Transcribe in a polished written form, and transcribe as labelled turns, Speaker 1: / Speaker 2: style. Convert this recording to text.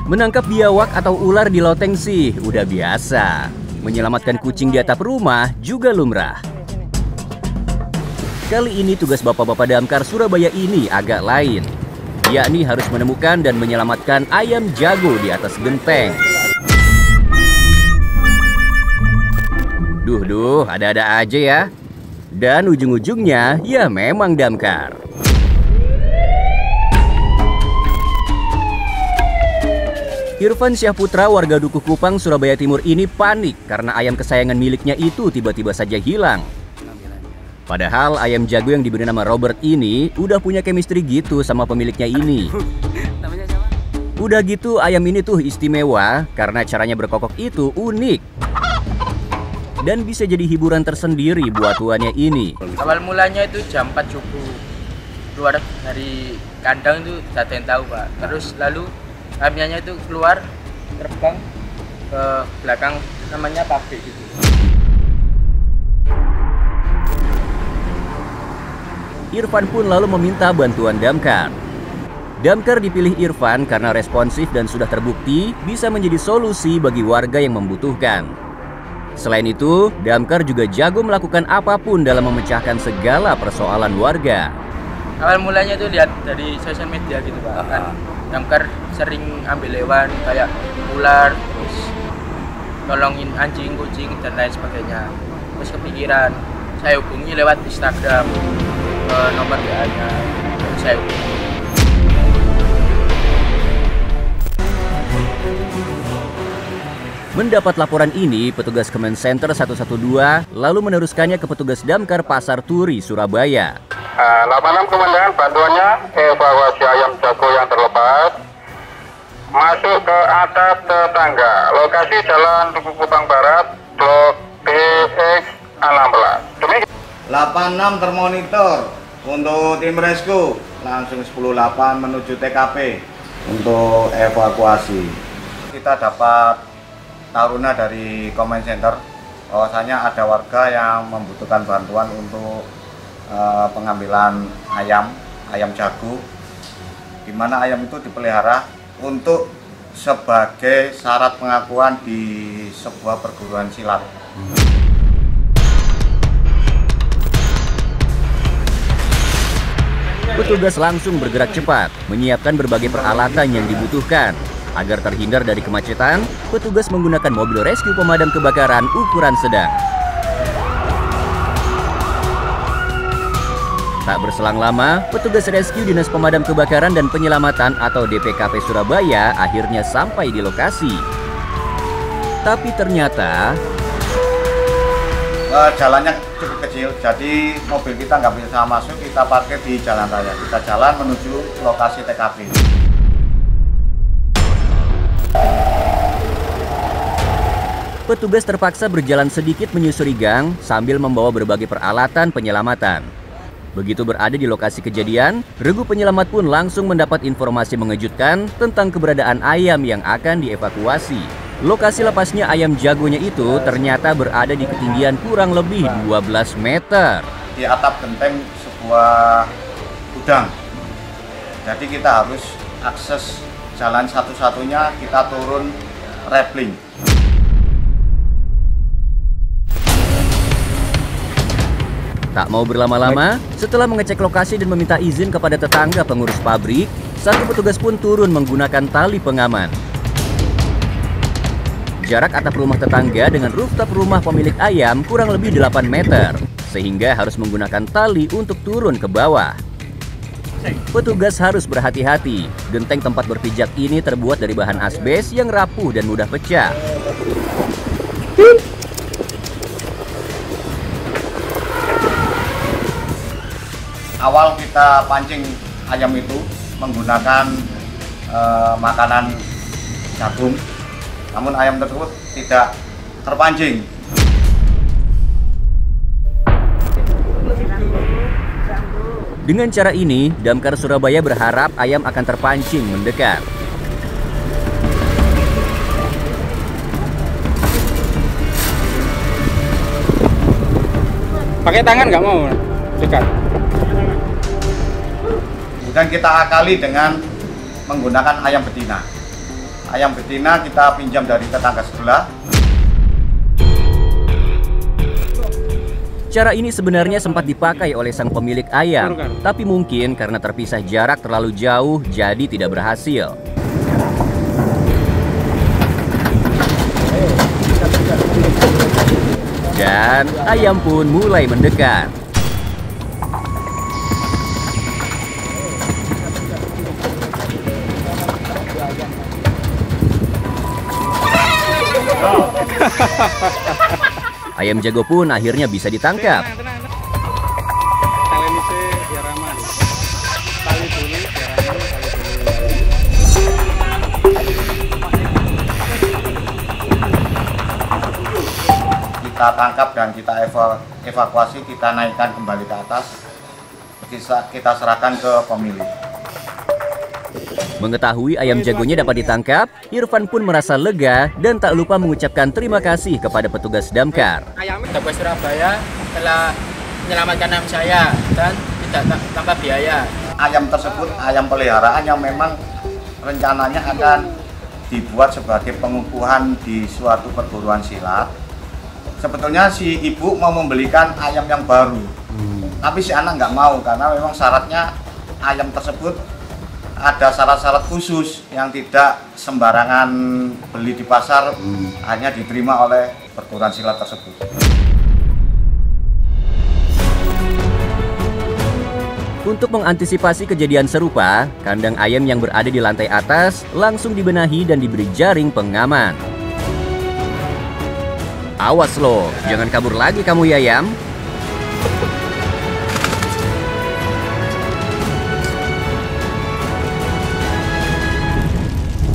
Speaker 1: Menangkap biawak atau ular di loteng sih udah biasa. Menyelamatkan kucing di atap rumah juga lumrah. Kali ini tugas bapak-bapak damkar Surabaya ini agak lain, yakni harus menemukan dan menyelamatkan ayam jago di atas genteng. Duh, ada-ada aja ya. Dan ujung-ujungnya ya memang damkar. Irfan Syahputra, warga Dukuh Kupang, Surabaya Timur ini panik karena ayam kesayangan miliknya itu tiba-tiba saja hilang. Padahal ayam jago yang diberi nama Robert ini udah punya chemistry gitu sama pemiliknya ini. Udah gitu ayam ini tuh istimewa karena caranya berkokok itu unik. Dan bisa jadi hiburan tersendiri buat tuannya ini.
Speaker 2: Awal mulanya itu jam 4 subuh. Keluar dari kandang itu tak ada yang tahu, Pak. Terus lalu ayamnya itu keluar terbang ke belakang namanya pabrik gitu.
Speaker 1: Irfan pun lalu meminta bantuan damkar. Damkar dipilih Irfan karena responsif dan sudah terbukti bisa menjadi solusi bagi warga yang membutuhkan. Selain itu, damkar juga jago melakukan apapun dalam memecahkan segala persoalan warga.
Speaker 2: Awal mulanya itu lihat dari sosial media gitu, Pak. Kan damkar sering ambil hewan kayak ular, terus tolongin anjing, kucing dan lain sebagainya. Terus kepikiran, saya hubungi lewat Instagram ke nomor WA-nya. Saya hubungi.
Speaker 1: Mendapat laporan ini, petugas Kemen Center 112 lalu meneruskannya ke petugas damkar Pasar Turi, Surabaya.
Speaker 3: 86 komandan, bantuannya evakuasi ayam jago yang terlepas masuk ke atap tetangga. Lokasi Jalan Dukuh Kupang Barat, Blok DX16.
Speaker 4: 86 termonitor untuk tim rescue langsung 10-8 menuju TKP untuk evakuasi. Kita dapat taruna dari Comment Center bahwasanya ada warga yang membutuhkan bantuan untuk pengambilan ayam jago, di mana ayam itu dipelihara untuk sebagai syarat pengakuan di sebuah perguruan silat.
Speaker 1: Petugas langsung bergerak cepat, menyiapkan berbagai peralatan yang dibutuhkan. Agar terhindar dari kemacetan, petugas menggunakan mobil rescue pemadam kebakaran ukuran sedang. Tak berselang lama, petugas rescue Dinas Pemadam Kebakaran dan Penyelamatan atau DPKP Surabaya akhirnya sampai di lokasi. Tapi ternyata
Speaker 4: jalannya cukup kecil, jadi mobil kita nggak bisa masuk, kita parkir di jalan raya. Kita jalan menuju lokasi TKP.
Speaker 1: Petugas terpaksa berjalan sedikit menyusuri gang sambil membawa berbagai peralatan penyelamatan. Begitu berada di lokasi kejadian, regu penyelamat pun langsung mendapat informasi mengejutkan tentang keberadaan ayam yang akan dievakuasi. Lokasi lepasnya ayam jagonya itu ternyata berada di ketinggian kurang lebih 12 meter.
Speaker 4: Di atap genteng sebuah gudang. Jadi kita harus akses jalan satu-satunya, kita turun rappling.
Speaker 1: Tak mau berlama-lama, setelah mengecek lokasi dan meminta izin kepada tetangga pengurus pabrik, satu petugas pun turun menggunakan tali pengaman. Jarak atap rumah tetangga dengan rooftop rumah pemilik ayam kurang lebih 8 meter, sehingga harus menggunakan tali untuk turun ke bawah. Petugas harus berhati-hati, genteng tempat berpijak ini terbuat dari bahan asbes yang rapuh dan mudah pecah.
Speaker 4: Awal kita pancing ayam itu menggunakan makanan jagung, namun ayam tersebut tidak terpancing.
Speaker 1: Dengan cara ini, Damkar Surabaya berharap ayam akan terpancing mendekat.
Speaker 5: Pakai tangan nggak mau dekat.
Speaker 4: Kemudian kita akali dengan menggunakan ayam betina. Ayam betina kita pinjam dari tetangga sebelah.
Speaker 1: Cara ini sebenarnya sempat dipakai oleh sang pemilik ayam, tapi mungkin karena terpisah jarak terlalu jauh, jadi tidak berhasil. Dan ayam pun mulai mendekat. Ayam jago pun akhirnya bisa ditangkap.
Speaker 4: Kita tangkap dan kita evakuasi, kita naikkan kembali ke atas, kita serahkan ke pemilik.
Speaker 1: Mengetahui ayam jagonya dapat ditangkap, Irfan pun merasa lega dan tak lupa mengucapkan terima kasih kepada petugas damkar.
Speaker 2: Polres Surabaya telah menyelamatkan ayam saya dan tidak tanpa biaya.
Speaker 4: Ayam tersebut ayam peliharaan yang memang rencananya akan dibuat sebagai pengukuhan di suatu perguruan silat. Sebetulnya si ibu mau membelikan ayam yang baru, tapi si anak nggak mau karena memang syaratnya ayam tersebut ada syarat-syarat khusus yang tidak sembarangan beli di pasar, hanya diterima oleh perguruan silat tersebut.
Speaker 1: Untuk mengantisipasi kejadian serupa, kandang ayam yang berada di lantai atas langsung dibenahi dan diberi jaring pengaman. Awas loh, jangan kabur lagi kamu ya ayam.